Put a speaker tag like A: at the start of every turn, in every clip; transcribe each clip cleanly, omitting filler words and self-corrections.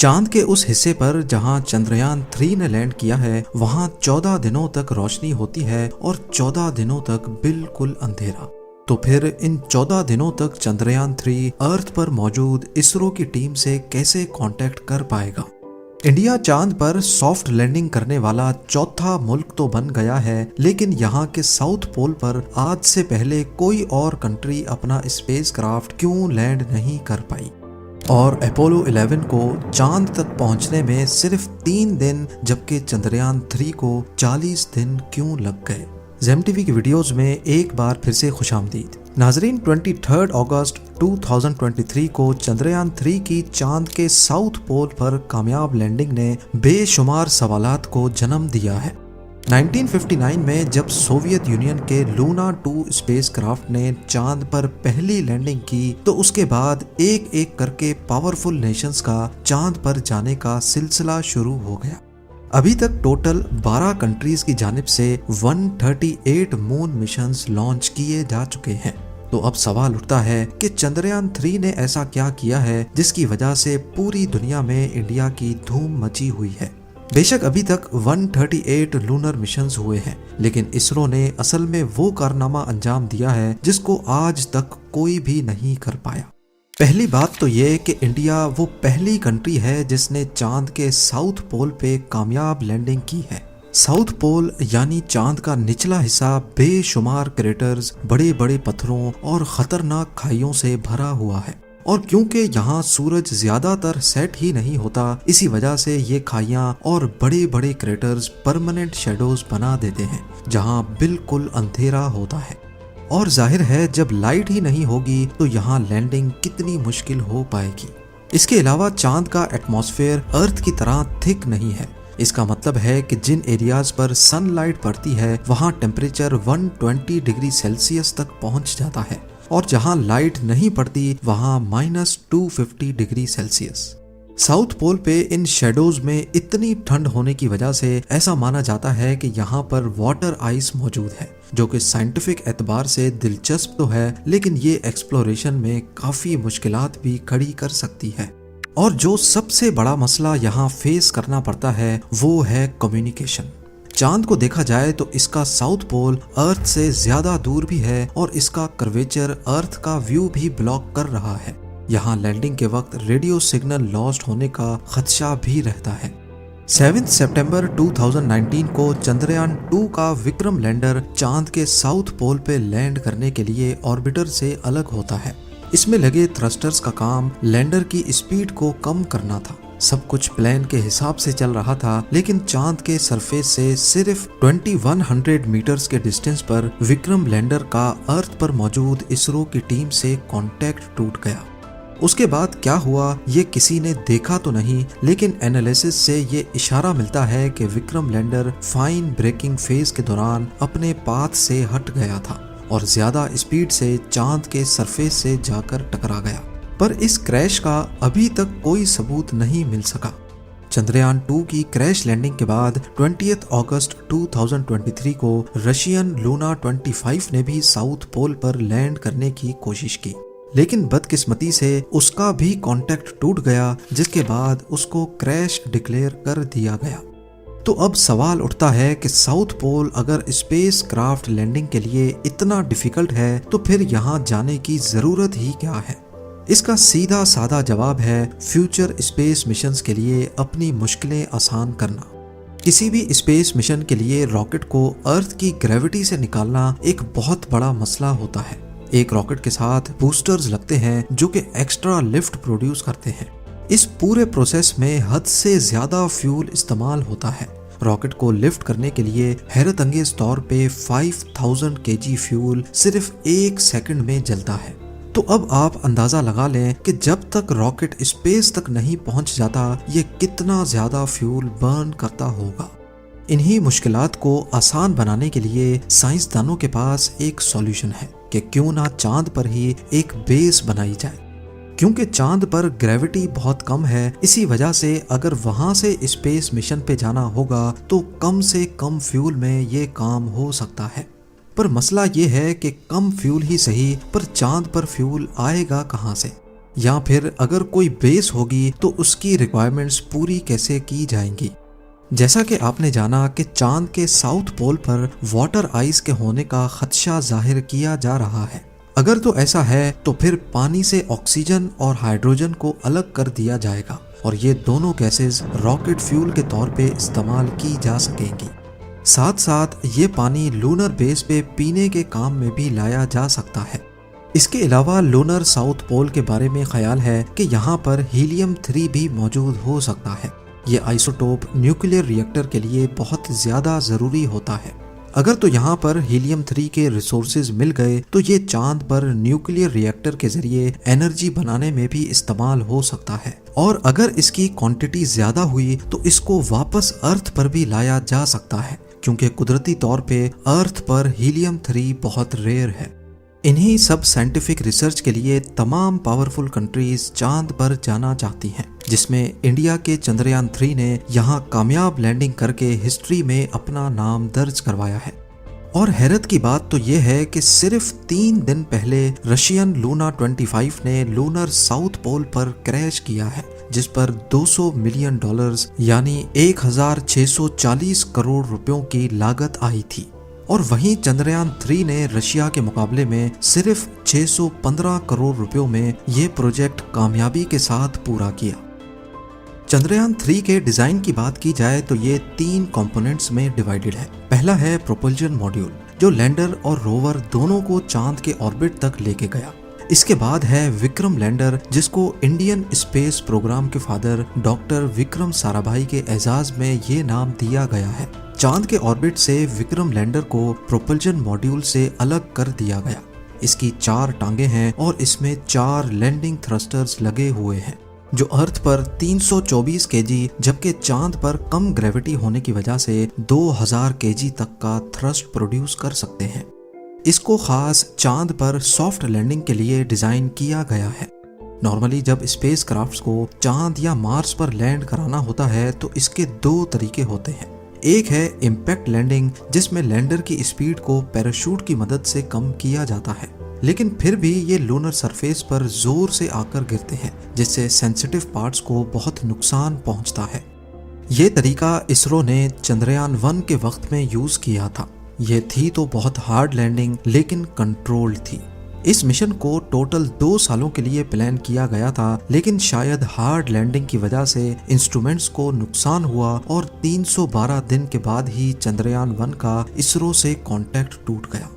A: चांद के उस हिस्से पर जहां चंद्रयान 3 ने लैंड किया है वहां 14 दिनों तक रोशनी होती है और 14 दिनों तक बिल्कुल अंधेरा। तो फिर इन 14 दिनों तक चंद्रयान 3 अर्थ पर मौजूद इसरो की टीम से कैसे कांटेक्ट कर पाएगा। इंडिया चांद पर सॉफ्ट लैंडिंग करने वाला चौथा मुल्क तो बन गया है, लेकिन यहाँ के साउथ पोल पर आज से पहले कोई और कंट्री अपना स्पेसक्राफ्ट क्यों लैंड नहीं कर पाई। और अपोलो 11 को चांद तक पहुंचने में सिर्फ 3 दिन जबकि चंद्रयान 3 को 40 दिन क्यों लग गए। जेम टीवी की वीडियोस में एक बार फिर से खुशामदीद। नाजरीन, 23 अगस्त 2023 को चंद्रयान 3 की चांद के साउथ पोल पर कामयाब लैंडिंग ने बेशुमार सवालात को जन्म दिया है। 1959 में जब सोवियत यूनियन के लूना 2 स्पेसक्राफ्ट ने चांद पर पहली लैंडिंग की तो उसके बाद एक एक करके पावरफुल नेशंस का चांद पर जाने का सिलसिला शुरू हो गया। अभी तक टोटल 12 कंट्रीज की जानिब से 138 मून मिशंस लॉन्च किए जा चुके हैं। तो अब सवाल उठता है कि चंद्रयान 3 ने ऐसा क्या किया है जिसकी वजह से पूरी दुनिया में इंडिया की धूम मची हुई है। बेशक अभी तक 138 लूनर मिशंस हुए हैं, लेकिन इसरो ने असल में वो कारनामा अंजाम दिया है जिसको आज तक कोई भी नहीं कर पाया। पहली बात तो ये कि इंडिया वो पहली कंट्री है जिसने चांद के साउथ पोल पे कामयाब लैंडिंग की है। साउथ पोल यानी चांद का निचला हिस्सा बेशुमार क्रेटर्स, बड़े बड़े पत्थरों और खतरनाक खाइयों से भरा हुआ है। और क्योंकि यहाँ सूरज ज्यादातर सेट ही नहीं होता, इसी वजह से ये खाइयां और बड़े बड़े क्रेटर्स परमानेंट शेडोज बना देते हैं जहाँ बिल्कुल अंधेरा होता है। और जाहिर है जब लाइट ही नहीं होगी तो यहाँ लैंडिंग कितनी मुश्किल हो पाएगी। इसके अलावा चांद का एटमॉस्फेयर अर्थ की तरह थिक नहीं है। इसका मतलब है कि जिन एरियाज पर सनलाइट पड़ती है वहाँ टेम्परेचर 120 डिग्री सेल्सियस तक पहुँच जाता है और जहां लाइट नहीं पड़ती वहां -250 डिग्री सेल्सियस। साउथ पोल पे इन शेडोज में इतनी ठंड होने की वजह से ऐसा माना जाता है कि यहाँ पर वाटर आइस मौजूद है, जो कि साइंटिफिक एतबार से दिलचस्प तो है, लेकिन ये एक्सप्लोरेशन में काफी मुश्किलात भी खड़ी कर सकती है। और जो सबसे बड़ा मसला यहाँ फेस करना पड़ता है वो है कम्युनिकेशन। चांद को देखा जाए तो इसका साउथ पोल अर्थ से ज्यादा दूर भी है और इसका कर्वेचर अर्थ का व्यू भी ब्लॉक कर रहा है। यहाँ लैंडिंग के वक्त रेडियो सिग्नल लॉस्ट होने का खदशा भी रहता है। 7 सितंबर 2019 को चंद्रयान 2 का विक्रम लैंडर चांद के साउथ पोल पे लैंड करने के लिए ऑर्बिटर से अलग होता है। इसमें लगे थ्रस्टर्स का काम लैंडर की स्पीड को कम करना था। सब कुछ प्लान के हिसाब से चल रहा था, लेकिन चांद के सरफेस से सिर्फ 2100 मीटर्स के डिस्टेंस पर विक्रम लैंडर का अर्थ पर मौजूद इसरो की टीम से कांटेक्ट टूट गया। उसके बाद क्या हुआ ये किसी ने देखा तो नहीं, लेकिन एनालिसिस से ये इशारा मिलता है कि Vikram lander fine braking phase के दौरान अपने पाथ से हट गया था और ज्यादा स्पीड से चांद के सरफेस से जाकर टकरा गया। पर इस क्रैश का अभी तक कोई सबूत नहीं मिल सका। चंद्रयान 2 की क्रैश लैंडिंग के बाद 20 अगस्त 2023 को रशियन लूना 25 ने भी साउथ पोल पर लैंड करने की कोशिश की, लेकिन बदकिस्मती से उसका भी कांटेक्ट टूट गया, जिसके बाद उसको क्रैश डिक्लेयर कर दिया गया। तो अब सवाल उठता है कि साउथ पोल अगर स्पेस क्राफ्ट लैंडिंग के लिए इतना डिफिकल्ट है तो फिर यहाँ जाने की जरूरत ही क्या है। इसका सीधा साधा जवाब है फ्यूचर स्पेस मिशंस के लिए अपनी मुश्किलें आसान करना। किसी भी स्पेस मिशन के लिए रॉकेट को अर्थ की ग्रेविटी से निकालना एक बहुत बड़ा मसला होता है। एक रॉकेट के साथ बूस्टर्स लगते हैं जो कि एक्स्ट्रा लिफ्ट प्रोड्यूस करते हैं। इस पूरे प्रोसेस में हद से ज्यादा फ्यूल इस्तेमाल होता है। रॉकेट को लिफ्ट करने के लिए हैरत अंगेज तौर पे 5000 kg फ्यूल सिर्फ 1 सेकंड में जलता है। तो अब आप अंदाजा लगा लें कि जब तक रॉकेट स्पेस तक नहीं पहुंच जाता ये कितना ज्यादा फ्यूल बर्न करता होगा। इन्हीं मुश्किलात को आसान बनाने के लिए साइंसदानों के पास एक सॉल्यूशन है कि क्यों ना चांद पर ही एक बेस बनाई जाए। क्योंकि चांद पर ग्रेविटी बहुत कम है, इसी वजह से अगर वहां से स्पेस मिशन पे जाना होगा तो कम से कम फ्यूल में ये काम हो सकता है। पर मसला ये है कि कम फ्यूल ही सही, पर चांद पर फ्यूल आएगा कहां से। या फिर अगर कोई बेस होगी तो उसकी रिक्वायरमेंट्स पूरी कैसे की जाएंगी। जैसा कि आपने जाना कि चांद के साउथ पोल पर वाटर आइस के होने का खदशा जाहिर किया जा रहा है। अगर तो ऐसा है तो फिर पानी से ऑक्सीजन और हाइड्रोजन को अलग कर दिया जाएगा और ये दोनों गैसेस रॉकेट फ्यूल के तौर पे इस्तेमाल की जा सकेंगी। साथ साथ ये पानी लूनर बेस पे पीने के काम में भी लाया जा सकता है। इसके अलावा लूनर साउथ पोल के बारे में ख्याल है कि यहाँ पर हीलियम 3 भी मौजूद हो सकता है। ये आइसोटोप न्यूक्लियर रिएक्टर के लिए बहुत ज्यादा जरूरी होता है। अगर तो यहाँ पर हीलियम 3 के रिसोर्सेज मिल गए तो ये चांद पर न्यूक्लियर रिएक्टर के जरिए एनर्जी बनाने में भी इस्तेमाल हो सकता है और अगर इसकी क्वांटिटी ज्यादा हुई तो इसको वापस अर्थ पर भी लाया जा सकता है, क्योंकि कुदरती तौर पे अर्थ पर हीलियम 3 बहुत रेयर है। इन्हीं सब साइंटिफिक रिसर्च के लिए तमाम पावरफुल कंट्रीज चांद पर जाना चाहती हैं, जिसमें इंडिया के चंद्रयान 3 ने यहाँ कामयाब लैंडिंग करके हिस्ट्री में अपना नाम दर्ज करवाया है। और हैरत की बात तो ये है कि सिर्फ 3 दिन पहले रशियन लूना 25 ने लूनर साउथ पोल पर क्रैश किया है, जिस पर $200 मिलियन यानी 1640 करोड़ रुपयों की लागत आई थी। और वहीं चंद्रयान 3 ने रशिया के मुकाबले में सिर्फ 615 करोड़ रुपयों में ये प्रोजेक्ट कामयाबी के साथ पूरा किया। चंद्रयान 3 के डिजाइन की बात की जाए तो ये 3 कंपोनेंट्स में डिवाइडेड है। पहला है प्रोपल्जन मॉड्यूल, जो लैंडर और रोवर दोनों को चांद के ऑर्बिट तक लेके गया। इसके बाद है विक्रम लैंडर, जिसको इंडियन स्पेस प्रोग्राम के फादर डॉक्टर विक्रम साराभाई के एजाज में ये नाम दिया गया है। चांद के ऑर्बिट से विक्रम लैंडर को प्रोपल्जन मॉड्यूल से अलग कर दिया गया। इसकी 4 टांगे हैं और इसमें 4 लैंडिंग थ्रस्टर्स लगे हुए हैं, जो अर्थ पर 324 केजी जबकि चांद पर कम ग्रेविटी होने की वजह से 2000 केजी तक का थ्रस्ट प्रोड्यूस कर सकते हैं। इसको खास चांद पर सॉफ्ट लैंडिंग के लिए डिजाइन किया गया है। नॉर्मली जब स्पेस क्राफ्ट्स को चांद या मार्स पर लैंड कराना होता है तो इसके 2 तरीके होते हैं। एक है इम्पैक्ट लैंडिंग, जिसमें लैंडर की स्पीड को पैराशूट की मदद से कम किया जाता है, लेकिन फिर भी ये लूनर सरफेस पर जोर से आकर गिरते हैं, जिससे सेंसिटिव पार्ट्स को बहुत नुकसान पहुंचता है। ये तरीका इसरो ने चंद्रयान 1 के वक्त में यूज किया था। ये थी तो बहुत हार्ड लैंडिंग, लेकिन कंट्रोल्ड थी। इस मिशन को टोटल 2 सालों के लिए प्लान किया गया था, लेकिन शायद हार्ड लैंडिंग की वजह से इंस्ट्रूमेंट्स को नुकसान हुआ और 312 दिन के बाद ही चंद्रयान 1 का इसरो से कांटेक्ट टूट गया।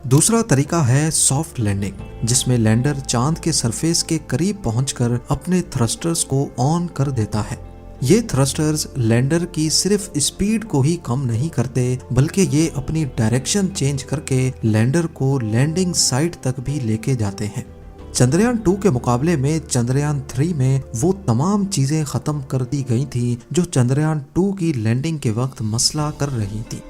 A: दूसरा तरीका है सॉफ्ट लैंडिंग, जिसमें लैंडर चांद के सरफेस के करीब पहुंचकर अपने थ्रस्टर्स को ऑन कर देता है। ये थ्रस्टर्स लैंडर की सिर्फ स्पीड को ही कम नहीं करते, बल्कि ये अपनी डायरेक्शन चेंज करके लैंडर को लैंडिंग साइट तक भी लेके जाते हैं। चंद्रयान 2 के मुकाबले में चंद्रयान 3 में वो तमाम चीजें खत्म कर दी गई थी जो चंद्रयान 2 की लैंडिंग के वक्त मसला कर रही थी।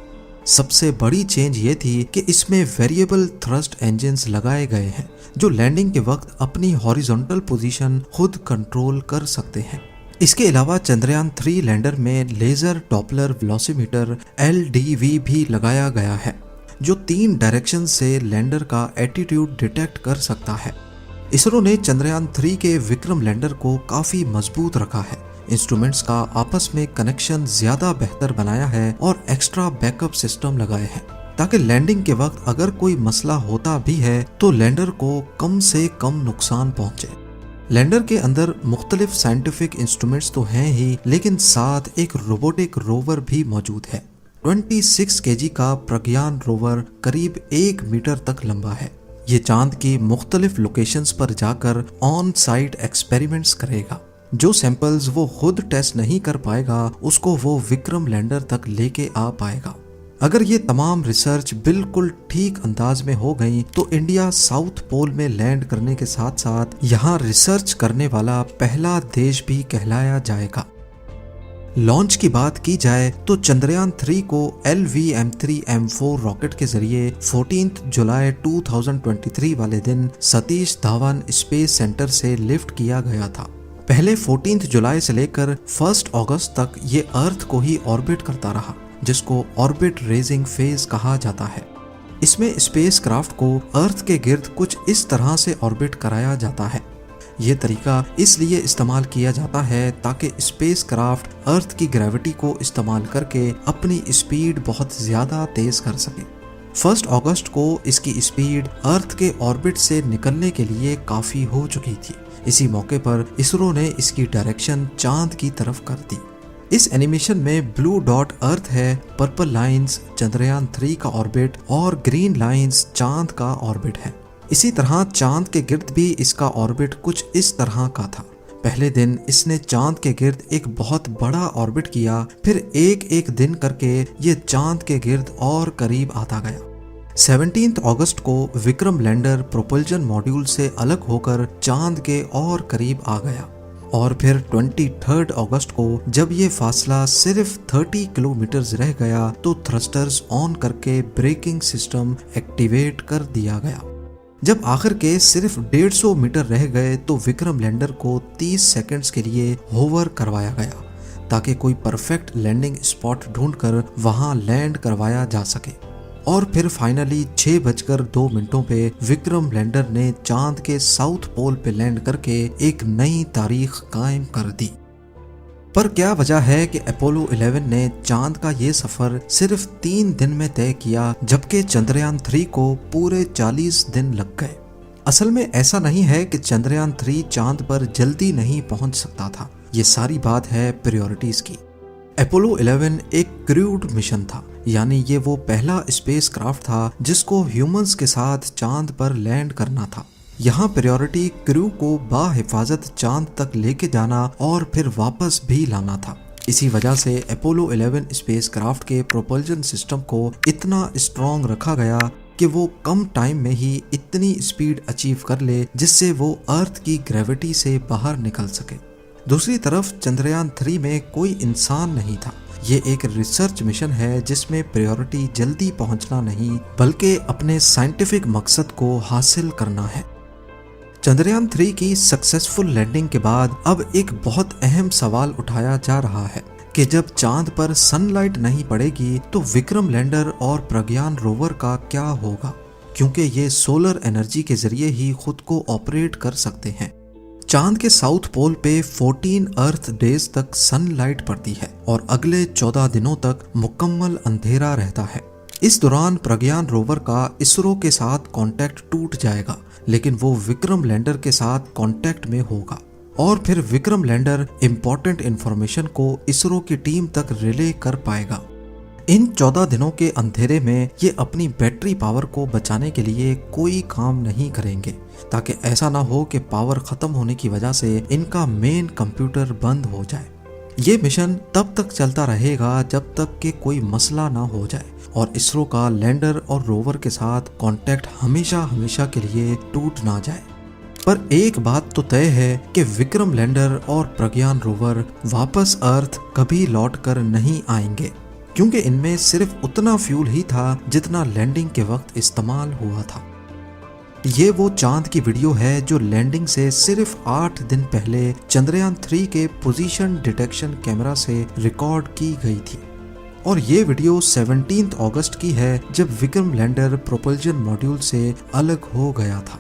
A: सबसे बड़ी चेंज ये थी कि इसमें वेरिएबल थ्रस्ट इंजन्स लगाए गए हैं, जो लैंडिंग के वक्त अपनी हॉरिजॉन्टल पोजीशन खुद कंट्रोल कर सकते हैं। इसके अलावा चंद्रयान 3 लैंडर में लेजर डॉपलर वेलोसिमीटर LDV भी लगाया गया है, जो 3 डायरेक्शन से लैंडर का एटीट्यूड डिटेक्ट कर सकता है। इसरो ने चंद्रयान 3 के विक्रम लैंडर को काफी मजबूत रखा है, इंस्ट्रूमेंट्स का आपस में कनेक्शन ज्यादा बेहतर बनाया है और एक्स्ट्रा बैकअप सिस्टम लगाए हैं, ताकि लैंडिंग के वक्त अगर कोई मसला होता भी है तो लैंडर को कम से कम नुकसान पहुंचे। लैंडर के अंदर मुख्तलिफ साइंटिफिक इंस्ट्रूमेंट्स तो हैं ही, लेकिन साथ एक रोबोटिक रोवर भी मौजूद है। 26 केजी का प्रज्ञान रोवर करीब 1 मीटर तक लंबा है। ये चांद की मुख्तलिफ लोकेशंस पर जाकर ऑन साइट एक्सपेरिमेंट्स करेगा। जो सैंपल्स वो खुद टेस्ट नहीं कर पाएगा उसको वो विक्रम लैंडर तक लेके आ पाएगा। अगर ये तमाम रिसर्च बिल्कुल ठीक अंदाज में हो गई तो इंडिया साउथ पोल में लैंड करने के साथ साथ यहाँ रिसर्च करने वाला पहला देश भी कहलाया जाएगा। लॉन्च की बात की जाए तो चंद्रयान 3 को LVM-3M4 रॉकेट के जरिए 14 जुलाई 2023 वाले दिन सतीश धावन स्पेस सेंटर से लिफ्ट किया गया था। पहले 14 जुलाई से लेकर 1 अगस्त तक ये अर्थ को ही ऑर्बिट करता रहा, जिसको ऑर्बिट रेजिंग फेज कहा जाता है। इसमें स्पेसक्राफ्ट को अर्थ के गिर्द कुछ इस तरह से ऑर्बिट कराया जाता है। ये तरीका इसलिए इस्तेमाल किया जाता है ताकि स्पेसक्राफ्ट अर्थ की ग्रेविटी को इस्तेमाल करके अपनी स्पीड बहुत ज्यादा तेज कर सके। 1 अगस्त को इसकी स्पीड अर्थ के ऑर्बिट से निकलने के लिए काफी हो चुकी थी। इसी मौके पर इसरो ने इसकी डायरेक्शन चांद की तरफ कर दी। इस एनिमेशन में ब्लू डॉट अर्थ है, पर्पल लाइंस चंद्रयान 3 का ऑर्बिट और ग्रीन लाइंस चांद का ऑर्बिट है। इसी तरह चांद के गिर्द भी इसका ऑर्बिट कुछ इस तरह का था। पहले दिन इसने चांद के गिर्द एक बहुत बड़ा ऑर्बिट किया, फिर एक एक दिन करके ये चांद के गिर्द और करीब आता गया। 17 अगस्त को विक्रम लैंडर प्रोपल्जन मॉड्यूल से अलग होकर चांद के और करीब आ गया और फिर 23 अगस्त को जब ये फासला सिर्फ 30 किलोमीटर रह गया तो थ्रस्टर्स ऑन करके ब्रेकिंग सिस्टम एक्टिवेट कर दिया गया। जब आखिर के सिर्फ 150 मीटर रह गए तो विक्रम लैंडर को 30 सेकंड्स के लिए होवर करवाया गया ताकि कोई परफेक्ट लैंडिंग स्पॉट ढूंढकर वहां लैंड करवाया जा सके। और फिर फाइनली 6:02 पे विक्रम लैंडर ने चांद के साउथ पोल पे लैंड करके एक नई तारीख कायम कर दी। पर क्या वजह है कि अपोलो 11 ने चांद का ये सफर सिर्फ 3 दिन में तय किया जबकि चंद्रयान 3 को पूरे 40 दिन लग गए? असल में ऐसा नहीं है कि चंद्रयान 3 चांद पर जल्दी नहीं पहुंच सकता था, ये सारी बात है प्रायोरिटीज की। अपोलो 11 एक क्रूड मिशन था, यानी ये वो पहला स्पेसक्राफ्ट था जिसको ह्यूमंस के साथ चांद पर लैंड करना था। यहाँ प्रायोरिटी क्रू को बाहिफाजत चांद तक लेके जाना और फिर वापस भी लाना था। इसी वजह से अपोलो 11 स्पेसक्राफ्ट के प्रोपल्जन सिस्टम को इतना स्ट्रॉन्ग रखा गया कि वो कम टाइम में ही इतनी स्पीड अचीव कर ले जिससे वो अर्थ की ग्रेविटी से बाहर निकल सके। दूसरी तरफ चंद्रयान 3 में कोई इंसान नहीं था। ये एक रिसर्च मिशन है जिसमें प्रायोरिटी जल्दी पहुंचना नहीं बल्कि अपने साइंटिफिक मकसद को हासिल करना है। चंद्रयान 3 की सक्सेसफुल लैंडिंग के बाद अब एक बहुत अहम सवाल उठाया जा रहा है कि जब चांद पर सनलाइट नहीं पड़ेगी तो विक्रम लैंडर और प्रज्ञान रोवर का क्या होगा, क्योंकि ये सोलर एनर्जी के जरिए ही खुद को ऑपरेट कर सकते हैं। चांद के साउथ पोल पे 14 अर्थ डेज तक सनलाइट पड़ती है और अगले 14 दिनों तक मुकम्मल अंधेरा रहता है। इस दौरान प्रज्ञान रोवर का इसरो के साथ कांटेक्ट टूट जाएगा, लेकिन वो विक्रम लैंडर के साथ कांटेक्ट में होगा और फिर विक्रम लैंडर इम्पोर्टेंट इंफॉर्मेशन को इसरो की टीम तक रिले कर पाएगा। इन 14 दिनों के अंधेरे में ये अपनी बैटरी पावर को बचाने के लिए कोई काम नहीं करेंगे ताकि ऐसा ना हो कि पावर खत्म होने की वजह से इनका मेन कंप्यूटर बंद हो जाए। ये मिशन तब तक चलता रहेगा जब तक कि कोई मसला ना हो जाए और इसरो का लैंडर और रोवर के साथ कांटेक्ट हमेशा हमेशा के लिए टूट ना जाए। पर एक बात तो तय है कि विक्रम लैंडर और प्रज्ञान रोवर वापस अर्थ कभी लौट कर नहीं आएंगे, क्योंकि इनमें सिर्फ उतना फ्यूल ही था जितना लैंडिंग के वक्त इस्तेमाल हुआ था। ये वो चांद की वीडियो है जो लैंडिंग से सिर्फ 8 दिन पहले चंद्रयान 3 के पोजीशन डिटेक्शन कैमरा से रिकॉर्ड की गई थी और ये वीडियो 17 अगस्त की है जब विक्रम लैंडर प्रोपल्जन मॉड्यूल से अलग हो गया था।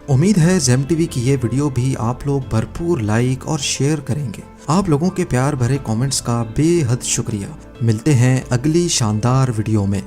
A: उम्मीद है जेम टीवी की ये वीडियो भी आप लोग भरपूर लाइक और शेयर करेंगे। आप लोगों के प्यार भरे कमेंट्स का बेहद शुक्रिया। मिलते हैं अगली शानदार वीडियो में।